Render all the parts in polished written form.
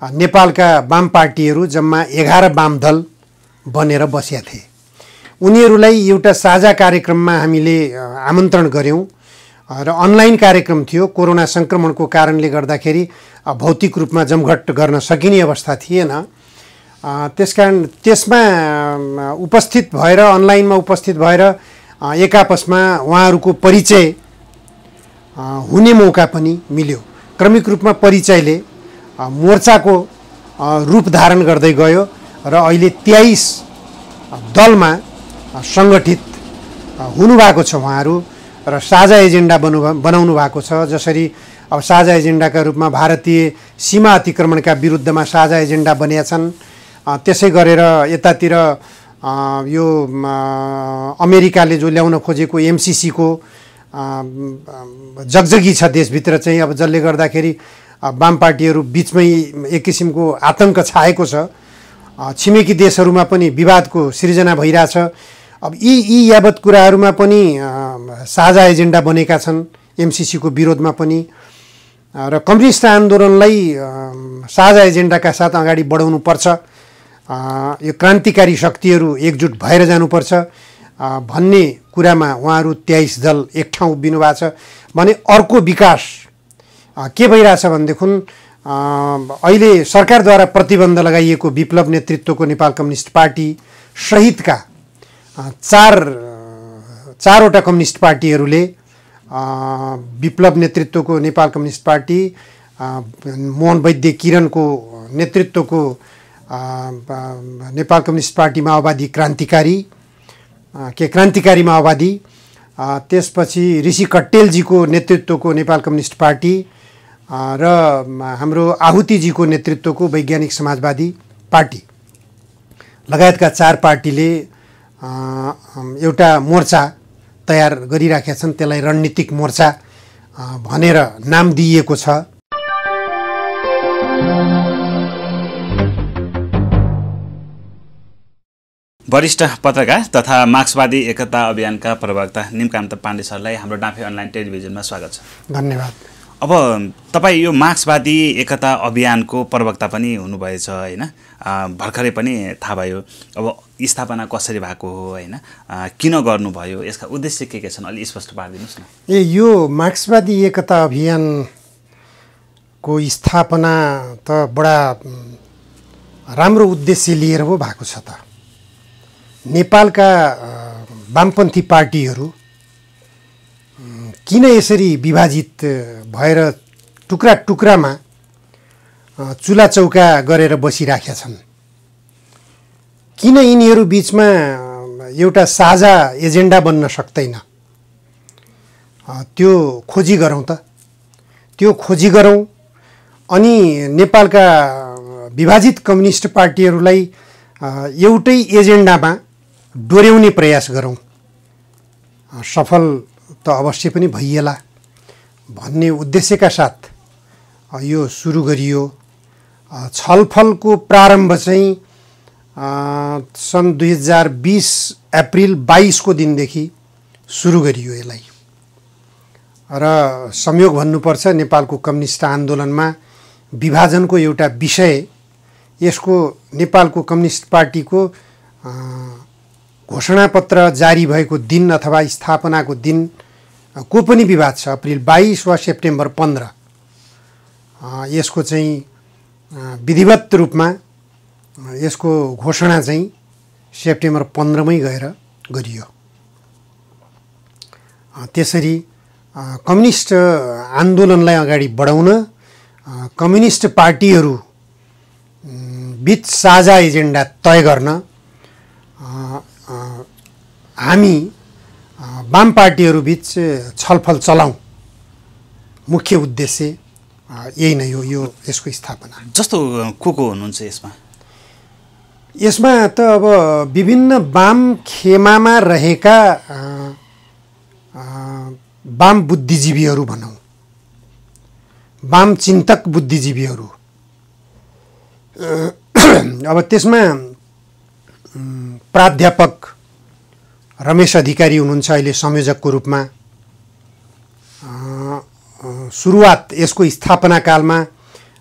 नेपालका वाम पार्टीहरू जम्मा 11 वाम दल बनेर बसेका थिए। उनीहरूलाई एउटा साझा कार्यक्रममा हामीले आमन्त्रण गऱ्यौँ र अनलाइन कार्यक्रम थियो। कोरोना संक्रमणको कारणले गर्दाखेरि भौतिक रूपमा जमघट गर्न सकिने अवस्था थिएन। त्यसकारण त्यसमा उपस्थित भएर अनलाइनमा उपस्थित भएर एक आपसमा उहाँहरूको परिचय हुने मौका पनि मिल्यो। क्रमिक रूपमा परिचयले मोर्चाको रूप धारण गर्दै गयो र अहिले 23 दलमा सङ्गठित हुनुभएको छ उहाँहरू र साझा एजेन्डा बनाउनु भएको छ। जसरी अब साझा एजेन्डाका रूपमा भारतीय सीमा अतिक्रमणका विरुद्धमा साझा एजेन्डा बनेका छन्, त्यसै गरेर यतातिर यो अमेरिकाले जो ल्याउन खोजेको एमसीसी को जगजगी छ देशभित्र चाहिँ। अब जसले गर्दाखेरि वाम पार्टीहरू बिचमै एक किसिमको आतंक छाएको छ। छिमेकी देशहरूमा पनि विवादको सृजना भइरहेछ। अब यी यावत कुराहरूमा पनि साझा एजेन्डा बनेका छन् एमसीसी को विरोधमा पनि र कम्युनिस्ट आन्दोलनलाई साझा एजेन्डाका साथ अगाडि बढाउनु पर्छ। यो क्रान्तिकारी शक्तिहरू एकजुट भएर जानुपर्छ भन्ने कुरामा उहाँहरू 23 दल एक ठाउँ उभिनु भएको छ भने अर्को विकास के भइरहेछ भनेदेखि अहिले सरकारद्वारा प्रतिबन्ध लगाइएको विप्लव नेतृत्वको नेपाल कम्युनिस्ट पार्टी सहितका चारवटा कम्युनिस्ट पार्टीहरूले विप्लव नेतृत्वको नेपाल कम्युनिस्ट पार्टी, मोहन वैद्य किरणको नेतृत्वको नेपाल कम्युनिस्ट पार्टी माओवादी क्रान्तिकारी माओवादी, त्यसपछि ऋषि कट्टेलजीको नेतृत्वको नेपाल कम्युनिस्ट पार्टी र हाम्रो आहुतिजीको नेतृत्वको वैज्ञानिक समाजवादी पार्टी लगायतका 4 पार्टीले एउटा मोर्चा तयार गरिराखेका छन्। त्यसलाई रणनीतिक मोर्चा भनेर नाम दिइएको छ। वरिष्ठ पत्रकार तथा मार्क्सवादी एकता अभियानका प्रवक्ता निमकान्त पाण्डे सरलाई हाम्रो डाँफे अनलाइन टेलिभिजनमा स्वागत छ। धन्यवाद। अब तपाईँ यो मार्क्सवादी एकता अभियानको प्रवक्ता पनि हुनुभएछ होइन? भर्खरै पनि थाहा भयो। अब स्थापना कसरी भएको हो होइन, किन गर्नुभयो, यसका उद्देश्य के छन् अलि स्पष्ट पारिदिनुहोस् न। यो मार्क्सवादी एकता अभियानको स्थापना त बडा राम्रो उद्देश्य लिएर पो भएको छ त। नेपालका वामपन्थी पार्टीहरू किन यसरी विभाजित भएर टुक्रा टुक्रामा चुला चौका गरेर बसिराखेका छन्? किन यिनीहरू बीचमा एउटा साझा एजेन्डा बन्न सक्दैन? त्यो खोजी गरौँ त। त्यो खोजी गरौँ अनि नेपालका विभाजित कम्युनिस्ट पार्टीहरूलाई एउटै एजेन्डामा डोर्याउने प्रयास गरौँ। सफल त अवश्य पनि भइएला भन्ने उद्देश्यका साथ यो सुरु गरियो। छलफलको प्रारम्भ चाहिँ सन् 2020 अप्रिल 22 को दिनदेखि सुरु गरियो यसलाई। र संयोग भन्नुपर्छ नेपालको कम्युनिस्ट आन्दोलनमा विभाजनको एउटा विषय यसको नेपालको कम्युनिस्ट पार्टीको घोषणापत्र जारी भएको दिन अथवा स्थापनाको दिन को पनि विवाद छ। अप्रिल 22 वा सेप्टेम्बर 15 यसको चाहिँ विधिवत रूपमा यसको घोषणा चाहिँ सेप्टेम्बर 15 मै गएर गरियो। त्यसरी कम्युनिस्ट आन्दोलनलाई अगाडि बढाउन कम्युनिस्ट पार्टीहरू बीच साझा एजेन्डा तय गर्न हामी वाम पार्टीहरू बीच छलफल चलाउँ। मुख्य उद्देश्य यही नै हो यो यसको स्थापना। जस्तो को हुनुहुन्छ यसमा? यसमा त अब विभिन्न वाम खेमामा रहेका वाम बुद्धिजीवीहरू भनौँ, वाम चिन्तक बुद्धिजीवीहरू। अब त्यसमा प्राध्यापक रमेश अधिकारी हुनुहुन्छ अहिले संयोजकको रूपमा। सुरुवात यसको स्थापना कालमा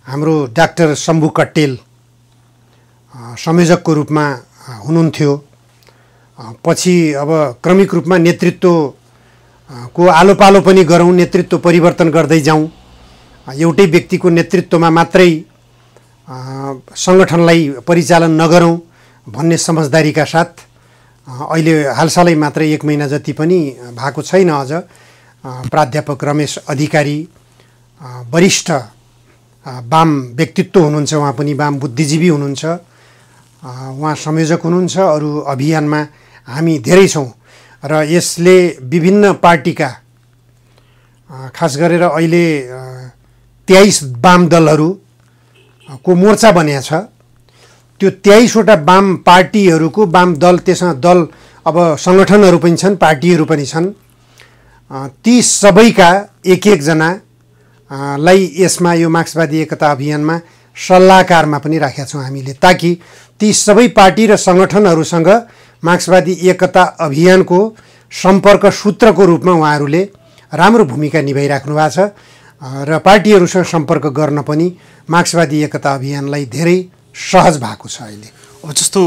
हाम्रो डाक्टर शम्भु कट्टेल संयोजकको रूपमा हुनुहुन्थ्यो। पछि अब क्रमिक रूपमा नेतृत्वको आलो पालो पनि गरौँ, नेतृत्व परिवर्तन गर्दै जाउँ, एउटै व्यक्तिको नेतृत्वमा मात्रै सङ्गठनलाई परिचालन नगरौँ भन्ने समझदारीका साथ अहिले हालसालै मात्रै 1 महिना जति पनि भएको छैन अझ प्राध्यापक रमेश अधिकारी वरिष्ठ वाम व्यक्तित्व हुनुहुन्छ, उहाँ पनि वाम बुद्धिजीवी हुनुहुन्छ, उहाँ संयोजक हुनुहुन्छ। अरू अभियानमा हामी धेरै छौँ र यसले विभिन्न पार्टीका खास गरेर अहिले 23 वाम दलहरूको मोर्चा बनेको छ। त्यो 23वटा वाम पार्टीहरूको वाम दल, त्यसमा दल अब सङ्गठनहरू पनि छन्, पार्टीहरू पनि छन्। ती सबैका एक लाई यसमा यो मार्क्सवादी एकता अभियानमा सल्लाहकारमा पनि राखेका छौँ हामीले, ताकि ती सबै पार्टी र सङ्गठनहरूसँग मार्क्सवादी एकता अभियानको सम्पर्क सूत्रको रूपमा उहाँहरूले राम्रो भूमिका निभाइराख्नु भएको छ र पार्टीहरूसँग सम्पर्क गर्न पनि मार्क्सवादी एकता अभियानलाई धेरै सहज भएको छ अहिले। अब जस्तो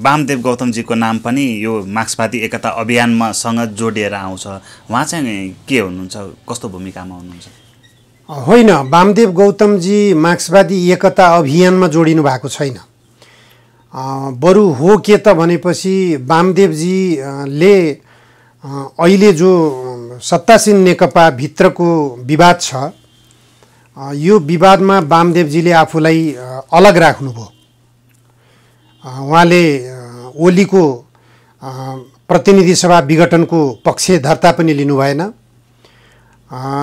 वामदेव गौतमजीको नाम पनि यो मार्क्सवादी एकता अभियानमा सँग जोडिएर आउँछ, उहाँ चाहिँ के हुनुहुन्छ, कस्तो भूमिकामा हुनुहुन्छ? होइन, वामदेव गौतमजी मार्क्सवादी एकता अभियानमा जोडिनु भएको छैन। बरु हो के त भनेपछि वामदेवजीले अहिले जो सत्तासीन नेकपा भित्रको विवाद छ, यो विवादमा वामदेवजीले आफूलाई अलग राख्नुभयो। उहाँले ओलीको प्रतिनिधि सभा विघटनको पक्षधर्ता पनि लिनु भएन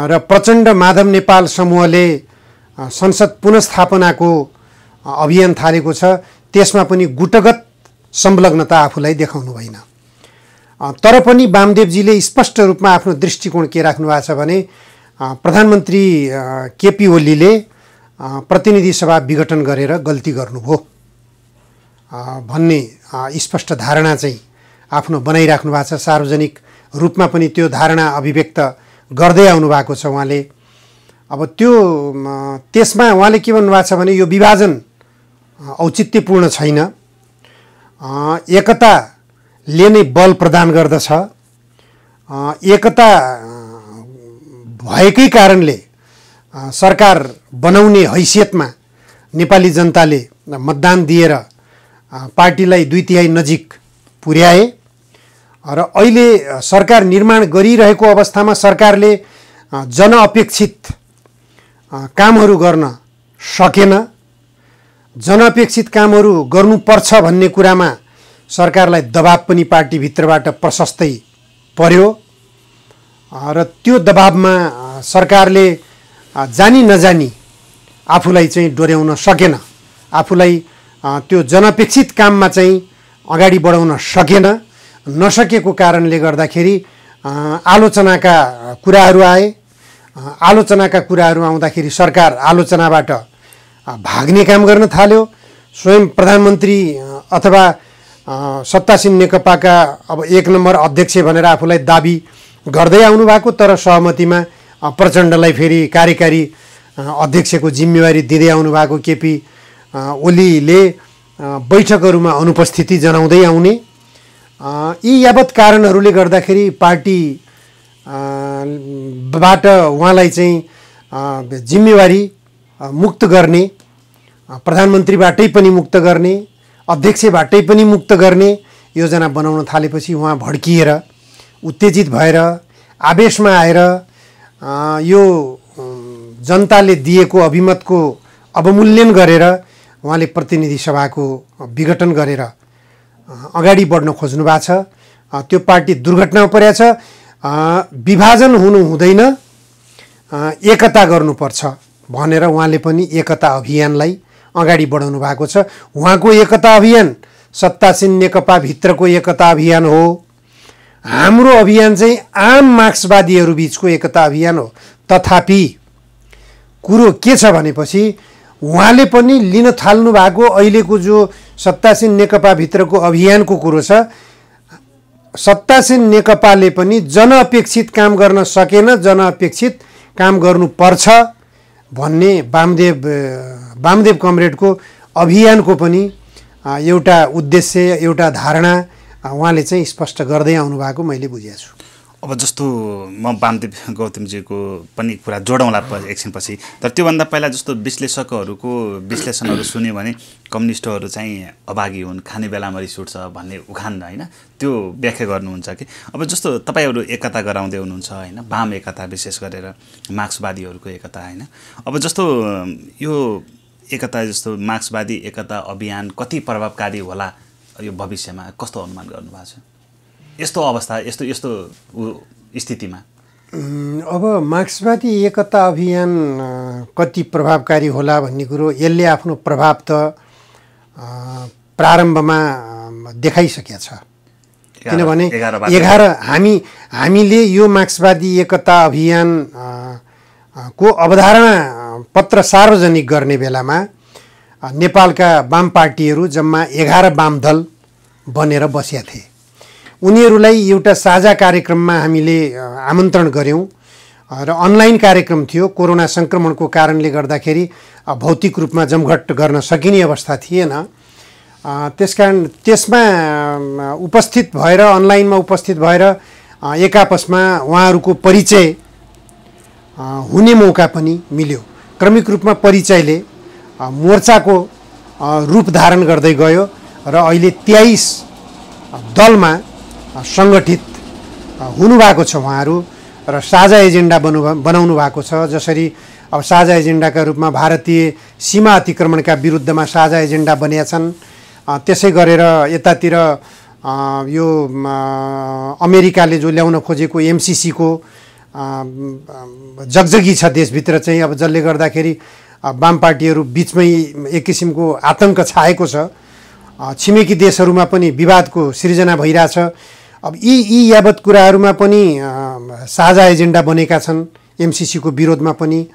र प्रचण्ड माधव नेपाल समूहले संसद पुनर्स्थापनाको अभियान थालेको छ, त्यसमा पनि गुटगत संलग्नता आफूलाई देखाउनु भएन। तर पनि वामदेवजीले स्पष्ट रूपमा आफ्नो दृष्टिकोण के राख्नु भएको छ भने प्रधानमन्त्री केपी ओलीले प्रतिनिधि सभा विघटन गरेर गल्ती गर्नुभयो भन्ने स्पष्ट धारणा चाहिँ आफ्नो बनाइराख्नु भएको छ। सार्वजनिक रूपमा पनि त्यो धारणा अभिव्यक्त गर्दै आउनु भएको छ उहाँले। अब त्यो त्यसमा उहाँले के भन्नुभएको छ भने यो विभाजन औचित्यपूर्ण छैन, एकताले नै बल प्रदान गर्दछ, एकता भएकै कारणले सरकार बनाउने हैसियतमा नेपाली जनताले मतदान दिएर पार्टीलाई 2/3 नजिक पुर्याए र अहिले सरकार निर्माण गरिरहेको अवस्थामा सरकारले जनअपेक्षित कामहरू गर्न सकेन। जनअपेक्षित कामहरू गर्नुपर्छ भन्ने कुरामा सरकारलाई दबाब पनि पार्टीभित्रबाट प्रशस्तै पर्यो र त्यो दबाबमा सरकारले जानी नजानी आफूलाई चाहिँ डोर्याउन सकेन, आफूलाई त्यो जनअपेक्षित काममा चाहिँ अगाडि बढाउन सकेन। नसकेको कारणले गर्दाखेरि आलोचनाका कुराहरू आए। आलोचनाका कुराहरू आउँदाखेरि सरकार आलोचनाबाट भाग्ने काम गर्न थाल्यो। स्वयं प्रधानमन्त्री अथवा सत्तासीन नेकपाका अब 1 नम्बर अध्यक्ष भनेर आफूलाई दाबी गर्दै आउनु भएको, तर सहमतिमा प्रचण्डलाई फेरि कार्यकारी अध्यक्षको जिम्मेवारी दिँदै आउनु भएको केपी ओलीले बैठकहरूमा अनुपस्थिति जनाउँदै आउने, यी यावत कारणहरूले गर्दाखेरि पार्टीबाट उहाँलाई चाहिँ जिम्मेवारी मुक्त गर्ने, प्रधानमन्त्रीबाटै पनि मुक्त गर्ने, अध्यक्षबाटै पनि मुक्त गर्ने योजना बनाउन थालेपछि उहाँ भड्किएर, उत्तेजित भएर, आवेशमा आएर यो जनताले दिएको अभिमतको अवमूल्यन गरेर उहाँले प्रतिनिधि सभाको विघटन गरेर अगाडि बढ्न खोज्नु भएको छ। त्यो पार्टी दुर्घटनामा परेको छ। विभाजन हुनु हुँदैन, एकता गर्नुपर्छ भनेर उहाँले पनि एकता अभियानलाई अगाडि बढाउनु भएको छ। उहाँको एकता अभियान सत्तासीन नेकपा भित्रको एकता अभियान हो। हाम्रो अभियान चाहिँ आम मार्क्सवादीहरू बीचको एकता अभियान हो। तथापि कुरो के छ भनेपछि उहाँले पनि लिन थाल्नु भएको अहिलेको जो सत्तासीन नेकपा भित्रको अभियानको कुरो छ, सत्तासीन नेकपाले पनि जनअपेक्षित काम गर्न सकेन, जनअपेक्षित काम गर्नुपर्छ भन्ने वामदेव कमरेडको अभियानको पनि एउटा उद्देश्य, एउटा धारणा उहाँले चाहिँ स्पष्ट गर्दै आउनु भएको मैले बुझेको छु। अब जस्तो म वामदेव गौतमजीको पनि कुरा जोडौँला एकछिनपछि, तर त्योभन्दा पहिला जस्तो विश्लेषकहरूको विश्लेषणहरू सुन्यो भने कम्युनिस्टहरू चाहिँ अभागी हुन्, खाने बेलामा रिस उठ्छ भन्ने उखान होइन, त्यो व्याख्या गर्नुहुन्छ कि अब जस्तो तपाईँहरू एकता गराउँदै हुनुहुन्छ होइन, वाम एकता विशेष गरेर मार्क्सवादीहरूको एकता होइन। अब जस्तो यो एकता जस्तो मार्क्सवादी एकता अभियान कति प्रभावकारी होला यो भविष्यमा, कस्तो अनुमान गर्नुभएको छ यस्तो अवस्था यस्तो स्थितिमा? अब मार्क्सवादी एकता अभियान कति प्रभावकारी होला भन्ने कुरो यसले आफ्नो प्रभाव त प्रारम्भमा देखाइसकेको छ। किनभने हामीले यो मार्क्सवादी एकता अभियान को अवधारणा पत्र सार्वजनिक गर्ने बेलामा नेपालका वाम पार्टीहरू जम्मा 11 वाम दल बनेर बसेका थिए। उनीहरूलाई एउटा साझा कार्यक्रममा हामीले आमन्त्रण गऱ्यौँ र अनलाइन कार्यक्रम थियो। कोरोना सङ्क्रमणको कारणले गर्दाखेरि भौतिक रूपमा जमघट गर्न सकिने अवस्था थिएन। त्यसकारण त्यसमा उपस्थित भएर अनलाइनमा उपस्थित भएर एक आपसमा उहाँहरूको परिचय हुने मौका पनि मिल्यो। क्रमिक रूपमा परिचयले मोर्चाको रूप धारण गर्दै गयो र अहिले 23 दलमा सङ्गठित हुनुभएको छ उहाँहरू र साझा एजेन्डा बनाउनु भएको छ। जसरी अब साझा एजेन्डाका रूपमा भारतीय सीमा अतिक्रमणका विरुद्धमा साझा एजेन्डा बनेका छन्, त्यसै गरेर यतातिर यो अमेरिकाले जो ल्याउन खोजेको एमसिसीको जगजगी छ देशभित्र चाहिँ। अब जसले गर्दाखेरि वाम पार्टीहरू बिचमै एक किसिमको आतङ्क छाएको छ। छिमेकी देशहरूमा पनि विवादको सृजना भइरहेछ। अब यी यावत कुराहरूमा पनि साझा एजेन्डा बनेका छन् एमसिसीको विरोधमा पनि,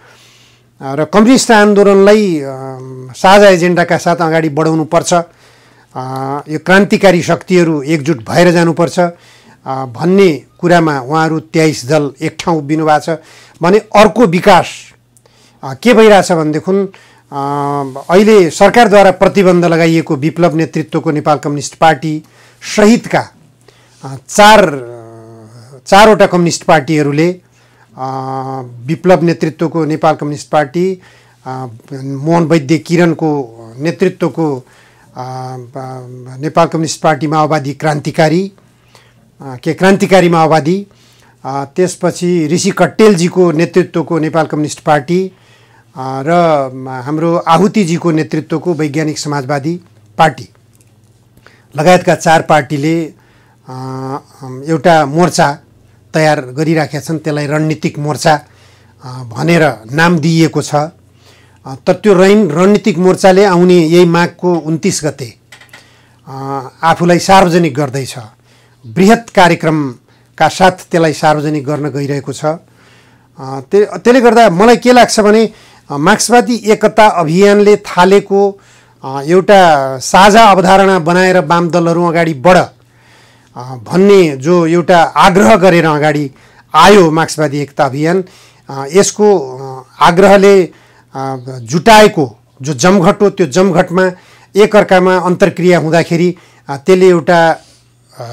र कम्युनिस्ट आन्दोलनलाई साझा एजेन्डाका साथ अगाडि बढाउनु पर्छ। यो क्रान्तिकारी शक्तिहरू एकजुट भएर जानुपर्छ भन्ने कुरामा उहाँहरू 23 दल एक ठाउँ उभिनु भएको छ भने अर्को विकास के भइरहेछ भनेदेखि अहिले सरकारद्वारा प्रतिबन्ध लगाइएको विप्लव नेतृत्वको नेपाल कम्युनिस्ट पार्टी सहितका चारवटा कम्युनिस्ट पार्टीहरूले विप्लव नेतृत्वको नेपाल कम्युनिस्ट पार्टी, मोहन वैद्य किरणको नेतृत्वको नेपाल कम्युनिस्ट पार्टी माओवादी क्रान्तिकारी माओवादी, त्यसपछि ऋषि कट्टेलजीको नेतृत्वको नेपाल कम्युनिस्ट पार्टी र हाम्रो आहुतिजीको नेतृत्वको वैज्ञानिक समाजवादी पार्टी लगायतका 4 पार्टीले एउटा मोर्चा तयार गरिराखेका छन्। त्यसलाई रणनीतिक मोर्चा भनेर नाम दिइएको छ। तर त्यो रणनीतिक मोर्चाले आउने यही माघको 29 गते आफूलाई सार्वजनिक गर्दैछ। बृहत कार्यक्रमका साथ त्यसलाई सार्वजनिक गर्न गइरहेको छ। त्यसले गर्दा मलाई के लाग्छ भने मार्क्सवादी एकता अभियानले थालेको एउटा साझा अवधारणा बनाएर वाम दलहरू अगाडि बढ भन्ने जो एउटा आग्रह गरेर अगाडि आयो मार्क्सवादी एकता अभियान, यसको आग्रहले जुटाएको जो जमघट हो त्यो जमघटमा एकअर्कामा अन्तर्क्रिया हुँदाखेरि त्यसले एउटा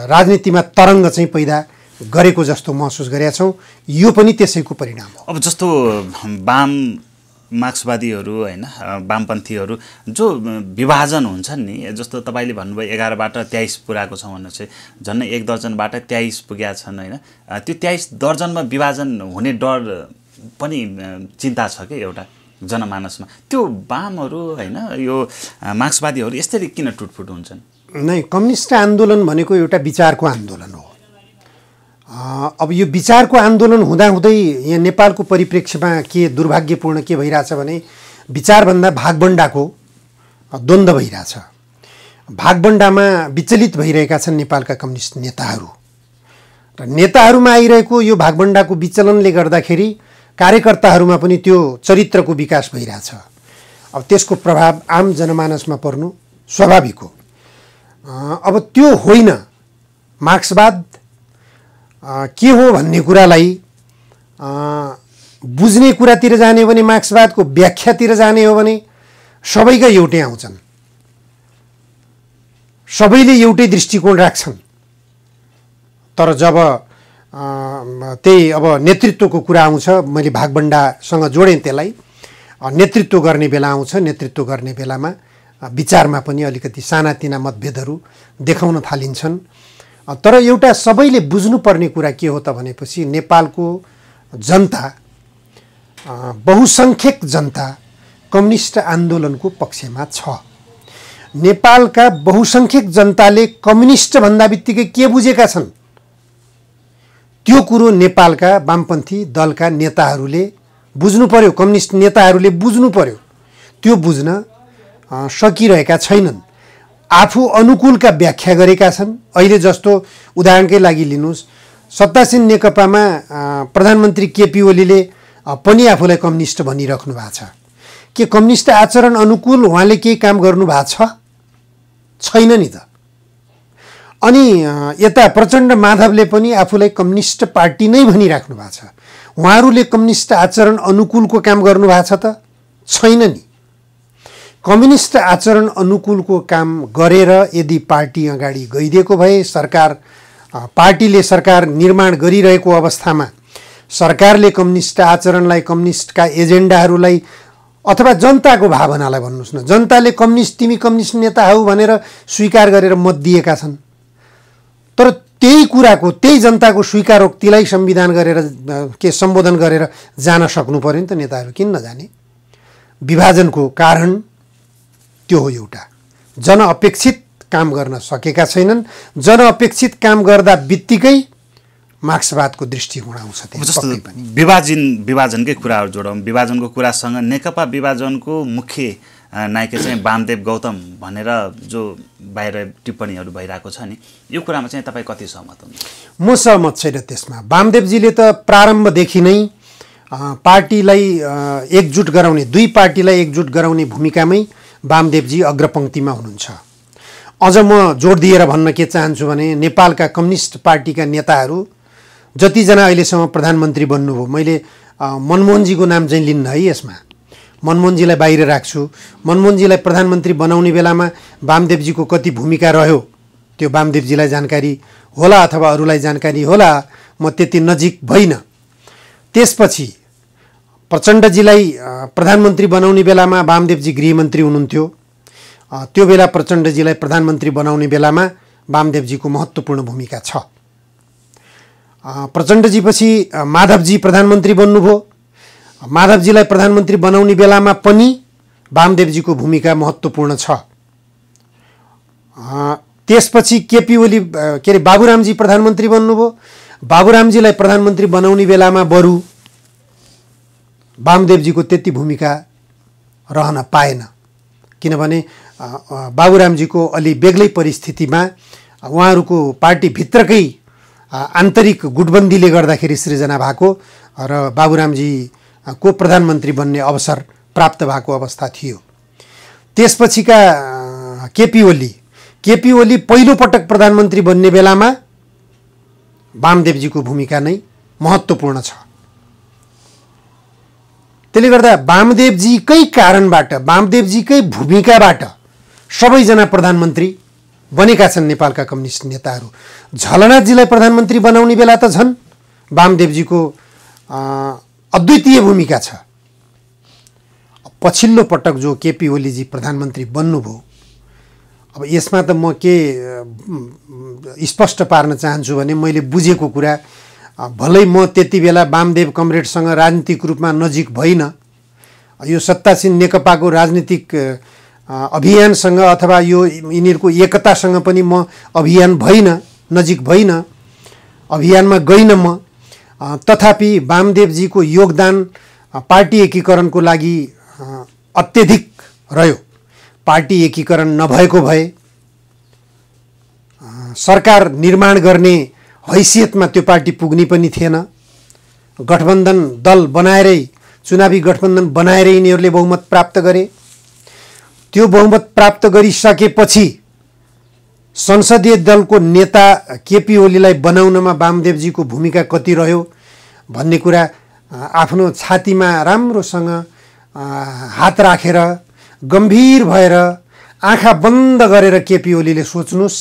राजनीतिमा तरङ्ग चाहिँ पैदा गरेको जस्तो महसुस गरेका छौँ। यो पनि त्यसैको परिणाम हो। अब जस्तो वाम मार्क्सवादीहरू होइन, वामपन्थीहरू जो विभाजन हुन्छन् नि, जस्तो तपाईँले भन्नुभयो 11बाट 23 पुऱ्याएको छ भन्नु चाहिँ झन्डै 1 दर्जनबाट 23 पुगेका छन् होइन। त्यो 23 दर्जनमा विभाजन हुने डर पनि चिन्ता छ कि एउटा जनमानसमा। त्यो वामहरू होइन, यो मार्क्सवादीहरू यसरी किन टुटफुट हुन्छन्? नै, कम्युनिस्ट आन्दोलन भनेको एउटा विचारको आन्दोलन हो। अब यो विचारको आन्दोलन हुँदाहुँदै यहाँ नेपालको परिप्रेक्ष्यमा के दुर्भाग्यपूर्ण के भइरहेछ भने विचारभन्दा भागबण्डाको द्वन्द्व भइरहेछ। भागबण्डामा विचलित भइरहेका छन् नेपालका कम्युनिस्ट नेताहरू र नेताहरूमा आइरहेको यो भागबण्डाको विचलनले गर्दाखेरि कार्यकर्ताहरूमा पनि त्यो चरित्रको विकास भइरहेछ। अब त्यसको प्रभाव आम जनमानसमा पर्नु स्वाभाविक हो। अब त्यो होइन, मार्क्सवाद के हो भन्ने कुरालाई बुझ्ने कुरातिर जाने हो भने, मार्क्सवादको व्याख्यातिर जाने हो भने सबैका एउटै आउँछन्, सबैले एउटै दृष्टिकोण राख्छन्। तर जब त्यही अब नेतृत्वको कुरा आउँछ, मैले भागबण्डासँग जोडेँ त्यसलाई, नेतृत्व गर्ने बेला आउँछ, नेतृत्व गर्ने बेलामा विचारमा पनि अलिकति सानातिना मतभेदहरू देखाउन थालिन्छन्। तर एउटा सबैले बुझ्नुपर्ने कुरा के हो त भनेपछि नेपालको जनता, बहुसङ्ख्यक जनता कम्युनिस्ट आन्दोलनको पक्षमा छ। नेपालका बहुसङ्ख्यक जनताले कम्युनिस्ट भन्दा बित्तिकै के बुझेका छन् त्यो कुरो नेपालका वामपन्थी दलका नेताहरूले बुझ्नु पर्यो, कम्युनिस्ट नेताहरूले बुझ्नु पर्यो। त्यो बुझ्न सकिरहेका छैनन्। आफू अनुकूलका व्याख्या गरेका छन्। अहिले जस्तो उदाहरणकै लागि लिनुहोस्, सत्तासीन नेकपामा प्रधानमन्त्री केपी ओलीले पनि आफूलाई कम्युनिस्ट भनिराख्नु भएको छ। के कम्युनिस्ट आचरण अनुकूल उहाँले केही काम गर्नु भएको छैन नि त। अनि यता प्रचण्ड माधवले पनि आफूलाई कम्युनिस्ट पार्टी नै भनिराख्नु भएको छ। उहाँहरूले कम्युनिस्ट आचरण अनुकूलको काम गर्नु भएको छ त छैन नि। कम्युनिस्ट आचरण अनुकूलको काम गरेर यदि पार्टी अगाडि गइदिएको भए, पार्टीले सरकार निर्माण गरिरहेको अवस्थामा सरकारले कम्युनिस्ट आचरणलाई, कम्युनिस्टका एजेन्डाहरूलाई अथवा जनताको भावनालाई भन्नुहोस् न, जनताले तिमी कम्युनिस्ट नेता हौ भनेर स्वीकार गरेर मत दिएका छन्। तर त्यही कुराको, त्यही जनताको स्वीकारोक्तिलाई संविधान गरेर सम्बोधन गरेर जान सक्नु पर्यो नि त नेताहरू, किन नजाने? विभाजनको कारण त्यो हो एउटा, जनअपेक्षित काम गर्न सकेका छैनन्। जनअपेक्षित काम गर्दा बित्तिकै मार्क्सवादको दृष्टिकोण आउँछ। जस्तो विभाजनकै कुराहरू जोडौँ। विभाजनको कुरासँग नेकपा विभाजनको मुख्य नायक चाहिँ वामदेव गौतम भनेर जो बाहिर टिप्पणीहरू भइरहेको छ नि, यो कुरामा चाहिँ तपाईँ कति सहमत हुनुहुन्छ? म सहमत छैन त्यसमा। वामदेवजीले त प्रारम्भदेखि नै पार्टीलाई एकजुट गराउने, दुई पार्टीलाई एकजुट गराउने भूमिकामै वामदेवजी अग्रपङ्क्तिमा हुनुहुन्छ। अझ म जोड दिएर भन्न के चाहन्छु भने नेपालका कम्युनिस्ट पार्टीका नेताहरू जतिजना अहिलेसम्म प्रधानमन्त्री बन्नुभयो, मैले मनमोहनजीको नाम चाहिँ लिन्न है यसमा, मनमोहनजीलाई बाहिर राख्छु। मनमोहनजीलाई प्रधानमन्त्री बनाउने बेलामा वामदेवजीको कति भूमिका रह्यो त्यो वामदेवजीलाई जानकारी होला अथवा अरूलाई जानकारी होला, म त्यति नजिक भइन। त्यसपछि प्रचण्डजीलाई प्रधानमन्त्री बनाउने बेलामा वामदेवजी गृहमन्त्री हुनुहुन्थ्यो। त्यो बेला प्रचण्डजीलाई प्रधानमन्त्री बनाउने बेलामा वामदेवजीको महत्त्वपूर्ण भूमिका छ। प्रचण्डजीपछि माधवजी प्रधानमन्त्री बन्नुभयो। माधवजीलाई प्रधानमन्त्री बनाउने बेलामा पनि वामदेवजीको भूमिका महत्त्वपूर्ण छ। त्यसपछि केपी ओली बाबुरामजी प्रधानमन्त्री बन्नुभयो। बाबुरामजीलाई प्रधानमन्त्री बनाउने बेलामा बरु वामदेवजीको त्यति भूमिका रहन पाएन, किनभने बाबुरामजीको अलि बेग्लै परिस्थितिमा उहाँहरूको पार्टीभित्रकै आन्तरिक गुटबन्दीले गर्दाखेरि सृजना भएको र बाबुरामजीको प्रधानमन्त्री बन्ने अवसर प्राप्त भएको अवस्था थियो। त्यसपछिका केपी ओली पहिलोपटक प्रधानमन्त्री बन्ने बेलामा वामदेवजीको भूमिका नै महत्त्वपूर्ण छ। त्यसले गर्दा वामदेवजीकै कारणबाट, वामदेवजीकै भूमिकाबाट सबैजना प्रधानमन्त्री बनेका छन् नेपालका कम्युनिस्ट नेताहरू। झलनाथजीलाई प्रधानमन्त्री बनाउने बेला त झन् वामदेवजीको अद्वितीय भूमिका छ। पछिल्लो पटक जो केपी ओलीजी प्रधानमन्त्री बन्नुभयो, अब यसमा त म के स्पष्ट पार्न चाहन्छु भने मैले बुझेको कुरा, भलै म त्यति बेला वामदेव कमरेडसँग राजनीतिक रूपमा नजिक भइन, यो सत्तासीन नेकपाको राजनीतिक अभियानसँग अथवा यो यिनीहरूको एकतासँग पनि म नजिक भइन, अभियानमा गइन म। तथापि वामदेवजीको योगदान पार्टी एकीकरणको लागि अत्यधिक रह्यो। पार्टी एकीकरण नभएको भए सरकार निर्माण गर्ने हैसियतमा त्यो पार्टी पुग्ने पनि थिएन। गठबन्धन दल बनाएरै, चुनावी गठबन्धन बनाएरै यिनीहरूले बहुमत प्राप्त गरे। त्यो बहुमत प्राप्त गरिसकेपछि संसदीय दलको नेता केपी ओलीलाई बनाउनमा वामदेवजीको भूमिका कति रह्यो भन्ने कुरा आफ्नो छातीमा राम्रोसँग हात राखेर गम्भीर भएर आँखा बन्द गरेर केपी ओलीले सोच्नुस्,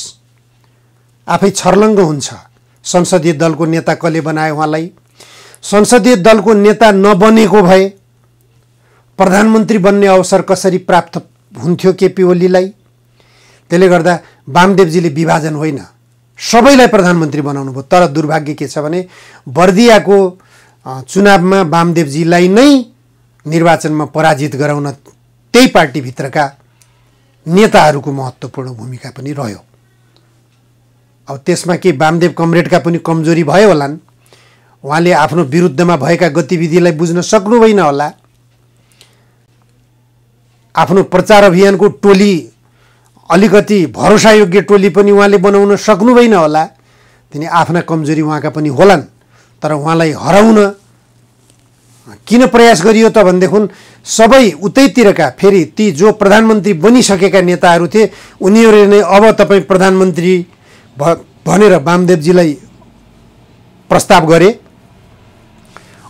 आफै छर्लङ्ग हुन्छ। संसदीय दलको नेता कसले बनायो उहाँलाई? संसदीय दलको नेता नबनेको भए प्रधानमन्त्री बन्ने अवसर कसरी प्राप्त हुन्थ्यो केपी ओलीलाई? त्यसले गर्दा वामदेवजीले विभाजन होइन, सबैलाई प्रधानमन्त्री बनाउनु भयो। तर दुर्भाग्य के छ भने बर्दियाको चुनावमा वामदेवजीलाई नै निर्वाचनमा पराजित गराउन त्यही पार्टीभित्रका नेताहरूको महत्त्वपूर्ण भूमिका पनि रह्यो। अब त्यसमा के वामदेव कमरेडका पनि कमजोरी भयो होलान्, उहाँले आफ्नो विरुद्धमा भएका गतिविधिलाई बुझ्न सक्नुभएन होला, आफ्नो प्रचार अभियानको टोली अलिकति भरोसायोग्य टोली पनि उहाँले बनाउन सक्नुभएन होला। तिनी आफ्ना कमजोरी उहाँका पनि होलान्। तर उहाँलाई हराउन किन प्रयास गरियो त भनेदेखि सबै उतैतिरका फेरि ती जो प्रधानमन्त्री बनिसकेका नेताहरू थिए उनीहरूले नै अब तपाईँ प्रधानमन्त्री भनेर वामदेवजीलाई प्रस्ताव गरे।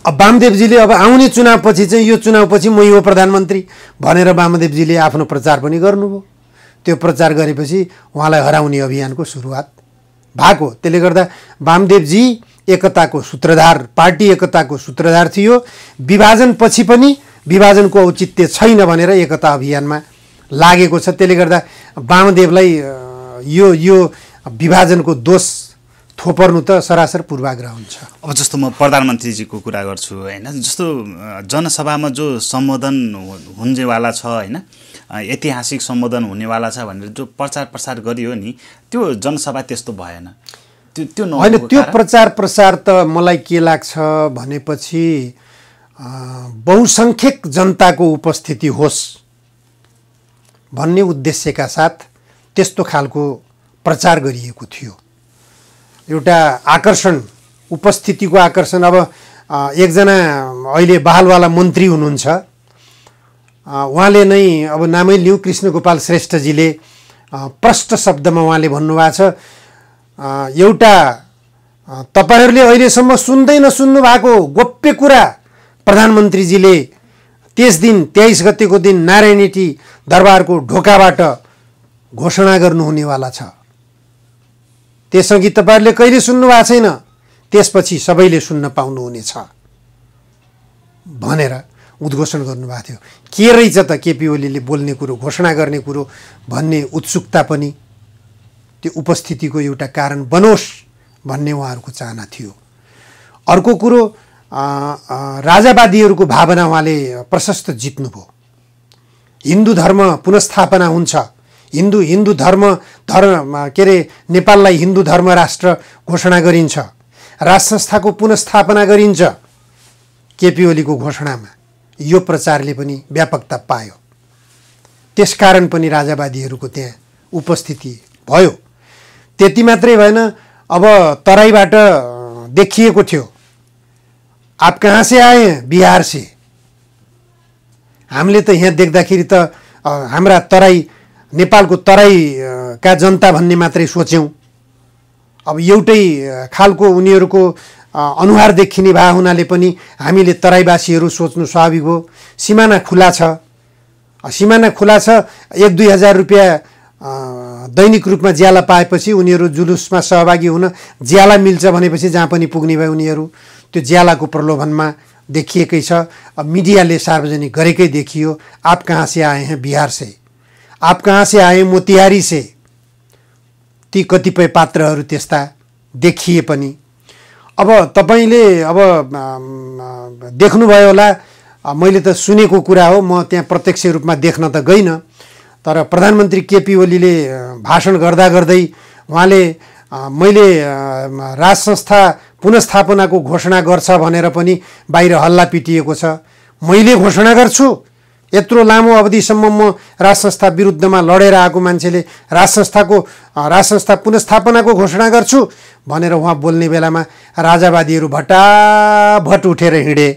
अब वामदेवजीले अब आउने चुनावपछि चाहिँ यो चुनावपछि मै हो प्रधानमन्त्री भनेर वामदेवजीले आफ्नो प्रचार पनि गर्नुभयो। त्यो प्रचार गरेपछि उहाँलाई हराउने अभियानको सुरुवात भएको। त्यसले गर्दा वामदेवजी एकताको सूत्रधार, पार्टी एकताको सूत्रधार थियो। विभाजनपछि पनि विभाजनको औचित्य छैन भनेर एकता अभियानमा लागेको छ। त्यसले गर्दा वामदेवलाई यो विभाजनको दोष थोपर्नु त सरासर पूर्वाग्रह हुन्छ। अब जस्तो म प्रधानमन्त्रीजीको कुरा गर्छु होइन, जस्तो जनसभामा जो सम्बोधन हुनेवाला छ होइन, ऐतिहासिक सम्बोधन हुनेवाला छ भनेर जो प्रचार प्रसार गरियो नि, त्यो जनसभा त्यस्तो भएन। त्यो होइन, त्यो प्रचार प्रसार त मलाई के लाग्छ भनेपछि बहुसङ्ख्यक जनताको उपस्थिति होस् भन्ने उद्देश्यका साथ त्यस्तो खालको प्रचार गरिएको थियो। एउटा आकर्षण, उपस्थितिको आकर्षण। अब एकजना अहिले बहालवाला मन्त्री हुनुहुन्छ, उहाँले नै अब नामै लिउँ, कृष्णगोपाल श्रेष्ठजीले प्रष्ट शब्दमा उहाँले भन्नुभएको छ, एउटा तपाईँहरूले अहिलेसम्म सुन्दै नसुन्नु भएको गोप्य कुरा प्रधानमन्त्रीजीले त्यस दिन 23 गतेको दिन नारायणहिटी दरबारको ढोकाबाट घोषणा गर्नुहुनेवाला छ। त्यसअघि तपाईँहरूले कहिले सुन्नु भएको छैन, त्यसपछि सबैले सुन्न पाउनुहुनेछ भनेर उद्घोषण गर्नुभएको थियो। के रहेछ त केपी ओलीले बोल्ने कुरो, घोषणा गर्ने कुरो भन्ने उत्सुकता पनि त्यो उपस्थितिको एउटा कारण बनोस् भन्ने उहाँहरूको चाहना थियो। अर्को कुरो, राजावादीहरूको भावना उहाँले प्रशस्त जित्नुभयो। हिन्दू धर्म पुनस्थापना हुन्छ, हिन्दू धर्म के अरे नेपाललाई हिन्दू धर्म राष्ट्र घोषणा गरिन्छ, राज संस्थाको पुनस्थापना गरिन्छ केपी ओलीको घोषणामा। यो प्रचारले पनि व्यापकता पायो। त्यसकारण पनि राजावादीहरूको त्यहाँ उपस्थिति भयो। त्यति मात्रै भएन, अब तराईबाट देखिएको थियो, आप कहाँ से आए? बिहार से। हामीले त यहाँ देख्दाखेरि त हाम्रा तराई, नेपालको तराईका जनता भन्ने मात्रै सोच्यौँ। अब एउटै खालको उनीहरूको अनुहार देखिने भए हुनाले पनि हामीले तराईवासीहरू सोच्नु स्वाभाविक हो। सिमाना खुला छ, सिमाना खुला छ, 1-2 हजार रुपियाँ दैनिक रूपमा ज्याला पाएपछि उनीहरू जुलुसमा सहभागी हुन ज्याला मिल्छ भनेपछि जहाँ पनि पुग्ने भए उनीहरू त्यो ज्यालाको प्रलोभनमा देखिएकै छ। अब मिडियाले सार्वजनिक गरेकै देखियो, आप कहाँ से आए हैं? बिहार से। आप कहाँ से आए? मोतिहारी से। ती कतिपय पात्रहरू त्यस्ता देखिए पनि। अब तपाईले अब देख्नुभयो होला, मैले त सुनेको कुरा हो, म त्यहाँ प्रत्यक्ष रूपमा देख्न त गइनँ। तर प्रधानमन्त्री केपी ओलीले भाषण गर्दा गर्दै उहाँले मैले राज संस्था पुनस्थापनाको घोषणा गर्छ भनेर पनि बाहिर हल्ला पिटिएको छ। मैले घोषणा गर्छु? यत्रो लामो अवधिसम्म म राज संस्था विरुद्धमा लडेर आएको मान्छेले राज संस्था पुनस्थापनाको घोषणा गर्छु भनेर उहाँ बोल्ने बेलामा राजावादीहरू भटाभट उठेर हिँडे।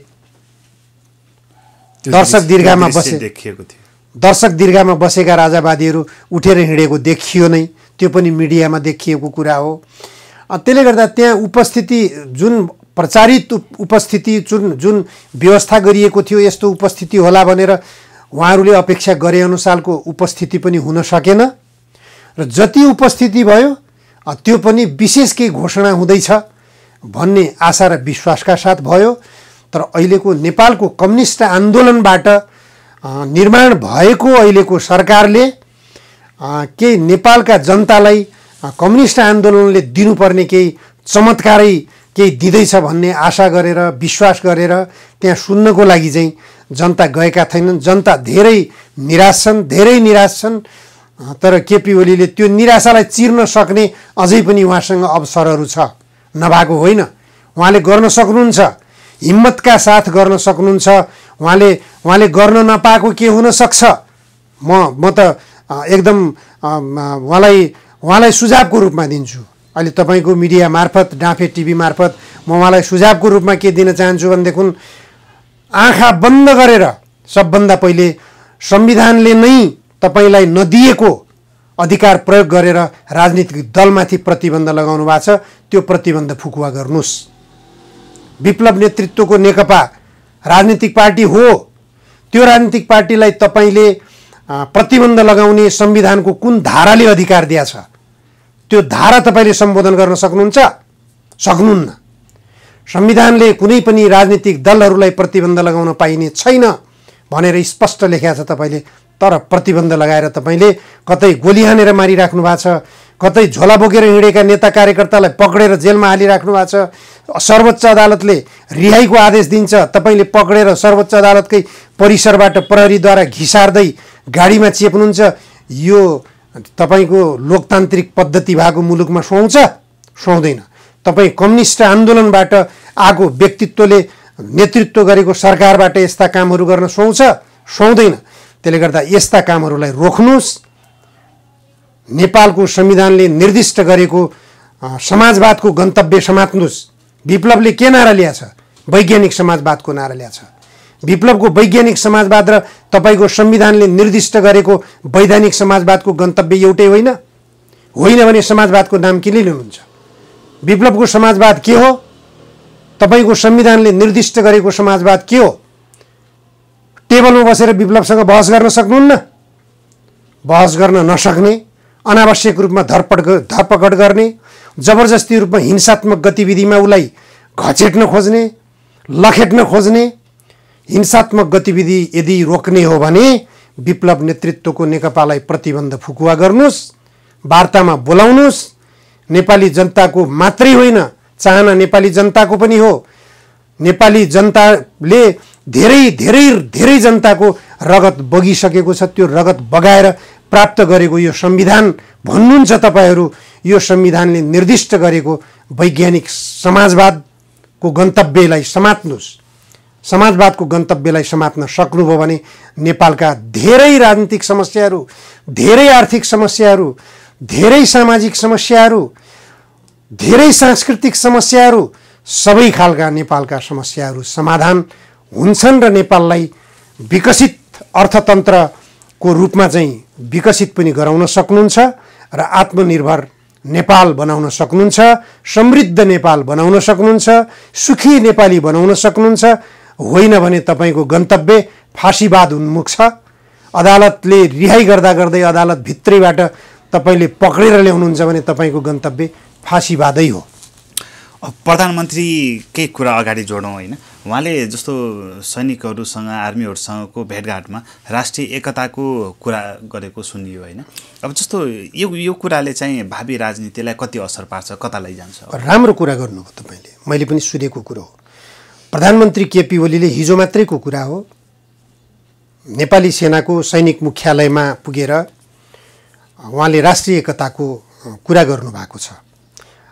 दर्शक दीर्घामा बसेका राजावादीहरू उठेर हिँडेको देखियो नै, त्यो पनि मिडियामा देखिएको कुरा हो। त्यसले गर्दा त्यहाँ उपस्थिति जुन प्रचारित उपस्थिति जुन व्यवस्था गरिएको थियो यस्तो उपस्थिति होला भनेर उहाँहरूले अपेक्षा गरे अनुसारको उपस्थिति पनि हुन सकेन र जति उपस्थिति भयो त्यो पनि विशेष केही घोषणा हुँदैछ भन्ने आशा र विश्वासका साथ भयो। तर अहिलेको नेपालको कम्युनिस्ट आन्दोलनबाट निर्माण भएको अहिलेको सरकारले केही नेपालका जनतालाई कम्युनिस्ट आन्दोलनले दिनुपर्ने केही चमत्कारै केही दिँदैछ भन्ने आशा गरेर विश्वास गरेर त्यहाँ सुन्नको लागि चाहिँ जनता गएका छैनन्। जनता धेरै निराश छन्। तर केपी ओलीले त्यो निराशालाई चिर्न सक्ने अझै पनि उहाँसँग अवसरहरू छ, नभएको होइन। उहाँले गर्न सक्नुहुन्छ, हिम्मतका साथ गर्न सक्नुहुन्छ। उहाँले गर्न नपाएको के हुन सक्छ? म त एकदम उहाँलाई सुझावको रूपमा दिन्छु। अहिले तपाईँको मिडिया मार्फत, डाँफे टिभी मार्फत म उहाँलाई सुझावको रूपमा के दिन चाहन्छु भनेदेखि आँखा बन्द गरेर सबभन्दा पहिले संविधानले नै तपाईँलाई नदिएको अधिकार प्रयोग गरेर राजनीतिक दलमाथि प्रतिबन्ध लगाउनु भएको छ, त्यो प्रतिबन्ध फुकुवा गर्नुहोस्। विप्लव नेतृत्वको नेकपा राजनीतिक पार्टी हो, त्यो राजनीतिक पार्टीलाई तपाईँले प्रतिबन्ध लगाउने संविधानको कुन धाराले अधिकार दिएको छ त्यो धारा तपाईँले सम्बोधन गर्न सक्नुहुन्छ? सक्नुहुन्न। संविधानले कुनै पनि राजनीतिक दलहरूलाई प्रतिबन्ध लगाउन पाइने छैन भनेर स्पष्ट लेखेको छ तपाईँले। तर प्रतिबन्ध लगाएर तपाईँले कतै गोली हानेर मारिराख्नु भएको छ, कतै झोला बोकेर हिँडेका नेता कार्यकर्तालाई पक्रेर जेलमा हालिराख्नु भएको छ। सर्वोच्च अदालतले रिहाईको आदेश दिन्छ, तपाईँले पक्रेर सर्वोच्च अदालतकै परिसरबाट प्रहरीद्वारा घिसार्दै गाडीमा चेप्नुहुन्छ। यो तपाईँको लोकतान्त्रिक पद्धति भएको मुलुकमा सुहाउँछ? सुहाउँदैन। तपाईँ कम्युनिस्ट आन्दोलनबाट आएको व्यक्तित्वले नेतृत्व गरेको सरकारबाट यस्ता कामहरू गर्न सुहाउँछ? सुहाउँदैन। त्यसले गर्दा यस्ता कामहरूलाई रोक्नुहोस्। नेपालको संविधानले निर्दिष्ट गरेको समाजवादको गन्तव्य समात्नुहोस्। विप्लवले के नारा ल्याएको छ? वैज्ञानिक समाजवादको नारा ल्याएको छ। विप्लवको वैज्ञानिक समाजवाद र तपाईँको संविधानले निर्दिष्ट गरेको वैधानिक समाजवादको गन्तव्य एउटै होइन? होइन भने समाजवादको नाम किन लिनुहुन्छ? विप्लवको समाजवाद के हो? तपाईँको संविधानले निर्दिष्ट गरेको समाजवाद के हो? टेबलमा बसेर विप्लवसँग बहस गर्न सक्नुहुन्न? बहस गर्न नसक्ने, अनावश्यक रूपमा धरपकड गर्ने, जबरजस्ती रूपमा हिंसात्मक गतिविधिमा उसलाई घचेट्न खोज्ने, लखेट्न खोज्ने, हिंसात्मक गतिविधि यदि रोक्ने हो भने विप्लव नेतृत्वको नेकपालाई प्रतिबन्ध फुकुवा गर्नुहोस्, वार्तामा बोलाउनुहोस्। नेपाली जनताको मात्रै होइन, चाहना नेपाली जनताको पनि हो। नेपाली जनताले धेरै जनताको रगत बगिसकेको छ। त्यो रगत बगाएर प्राप्त गरेको यो संविधान भन्नुहुन्छ तपाईँहरू, यो संविधानले निर्दिष्ट गरेको वैज्ञानिक समाजवादको गन्तव्यलाई समात्नुहोस्। समाजवादको गन्तव्यलाई समात्न सक्नुभयो भने नेपालका धेरै राजनीतिक समस्याहरू, धेरै आर्थिक समस्याहरू, धेरै सामाजिक समस्याहरू, धेरै सांस्कृतिक समस्याहरू, सबै खालका नेपालका समस्याहरू समाधान हुन्छन् र नेपाललाई विकसित अर्थतन्त्रको रूपमा चाहिँ विकसित पनि गराउन सक्नुहुन्छ र आत्मनिर्भर नेपाल बनाउन सक्नुहुन्छ, समृद्ध नेपाल बनाउन सक्नुहुन्छ, सुखी नेपाली बनाउन सक्नुहुन्छ। होइन भने तपाईँको गन्तव्य फाँसीवाद उन्मुख छ। अदालतले रिहाई गर्दै अदालत भित्रैबाट तपाईँले पक्रेर ल्याउनुहुन्छ भने तपाईँको गन्तव्य फाँसीवादै हो। प्रधानमन्त्रीकै कुरा अगाडि जोडौँ होइन, उहाँले जस्तो सैनिकहरूसँग आर्मीहरूसँगको भेटघाटमा राष्ट्रिय एकताको कुरा गरेको सुनियो होइन। अब जस्तो यो कुराले चाहिँ भावी राजनीतिलाई कति असर पार्छ, कता लैजान्छ? राम्रो कुरा गर्नुभयो तपाईँले, मैले पनि सुनेको कुरो हो। प्रधानमन्त्री केपी ओलीले हिजो मात्रैको कुरा हो, नेपाली सेनाको सैनिक मुख्यालयमा पुगेर उहाँले राष्ट्रिय एकताको कुरा गर्नुभएको छ।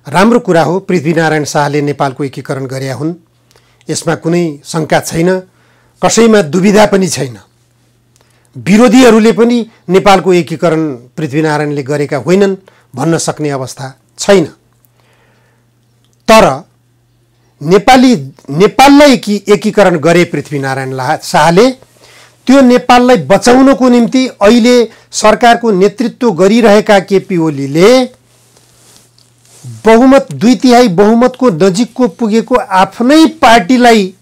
राम्रो कुरा हो। पृथ्वीनारायण शाहले नेपालको एकीकरण गरेका हुन्, यसमा कुनै शङ्का छैन, कसैमा दुविधा पनि छैन। विरोधीहरूले पनि नेपालको एकीकरण पृथ्वीनारायणले गरेका होइनन् भन्न सक्ने अवस्था छैन। तर नेपाललाई एकीकरण गरे पृथ्वीनारायण शाहले, त्यो नेपाललाई बचाउनको निम्ति अहिले सरकारको नेतृत्व गरिरहेका केपी ओलीले बहुमत 2/3 बहुमतको नजिकको पुगेको आफ्नै पार्टीलाई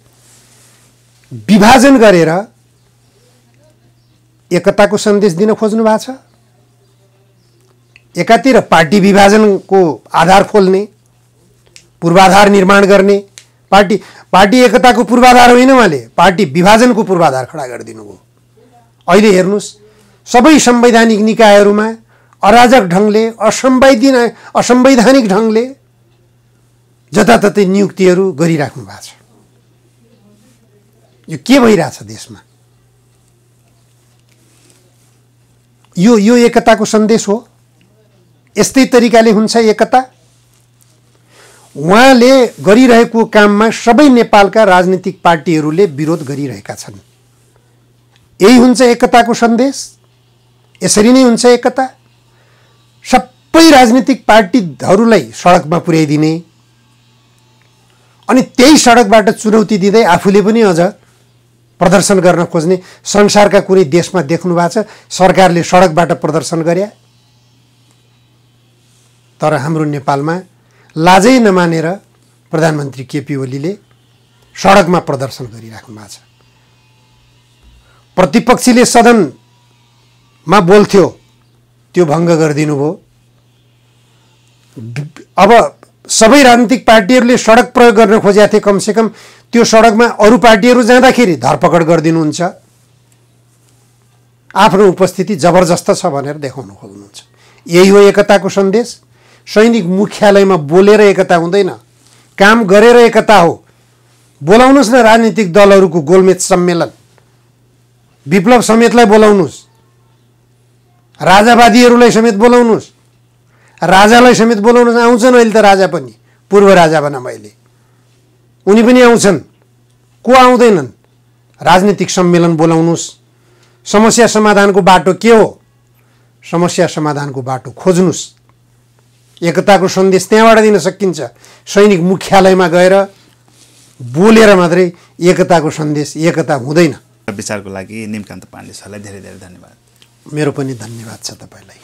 विभाजन गरेर एकताको सन्देश दिन खोज्नु भएको छ। एकातिर पार्टी विभाजनको आधार खोल्ने, पूर्वाधार निर्माण गर्ने, पार्टी एकताको पूर्वाधार होइन, उहाँले पार्टी विभाजनको पूर्वाधार खडा गरिदिनु भयो। अहिले हेर्नुस्, सबै संवैधानिक निकायहरूमा अराजक ढङ्गले, असंवैधानिक ढङ्गले जताततै नियुक्तिहरू गरिराख्नु भएको छ। यो के भइरहेछ देशमा? यो एकताको सन्देश हो? यस्तै तरिकाले हुन्छ एकता? उहाँले गरिरहेको काममा सबै नेपालका राजनीतिक पार्टीहरूले विरोध गरिरहेका छन्। यही हुन्छ एकताको सन्देश? यसरी नै हुन्छ एकता? सबै राजनीतिक पार्टीहरूलाई सडकमा पुर्याइदिने अनि त्यही सडकबाट चुनौती दिँदै आफूले पनि अझ प्रदर्शन गर्न खोज्ने संसारका कुनै देशमा देख्नु भएको छ सरकारले सडकबाट प्रदर्शन गरे? तर हाम्रो नेपालमा लाजै नमानेर प्रधानमन्त्री केपी ओलीले सडकमा प्रदर्शन गरिराख्नु भएको छ। प्रतिपक्षीले सदनमा बोल्थ्यो, त्यो भङ्ग गरिदिनु भयो। अब सबै राजनीतिक पार्टीहरूले सडक प्रयोग गर्न खोजेका थिए, कमसेकम त्यो सडकमा अरू पार्टीहरू जाँदाखेरि धरपकड गरिदिनुहुन्छ। आफ्नो उपस्थिति जबरजस्त छ भनेर देखाउन खोज्नुहुन्छ। यही हो एकताको सन्देश? सैनिक मुख्यालयमा बोलेर एकता हुँदैन, काम गरेर एकता हो। बोलाउनुहोस् न राजनीतिक दलहरूको गोलमेज सम्मेलन, विप्लव समेतलाई बोलाउनुहोस्, राजावादीहरूलाई समेत बोलाउनुहोस्, राजालाई समेत बोलाउनुहोस्। आउँछन् अहिले त राजा पनि, पूर्व राजा भनौँ अहिले, उनी पनि आउँछन्। को आउँदैनन्? राजनीतिक सम्मेलन बोलाउनुहोस्। समस्या समाधानको बाटो के हो? समस्या समाधानको बाटो खोज्नुहोस्। एकताको सन्देश त्यहाँबाट दिन सकिन्छ। सैनिक मुख्यालयमा गएर बोलेर मात्रै एकताको सन्देश, एकता हुँदैन। विचारको लागि निमकान्त पाण्डे सरलाई धेरै धेरै धन्यवाद। मेरो पनि धन्यवाद छ तपाईलाई।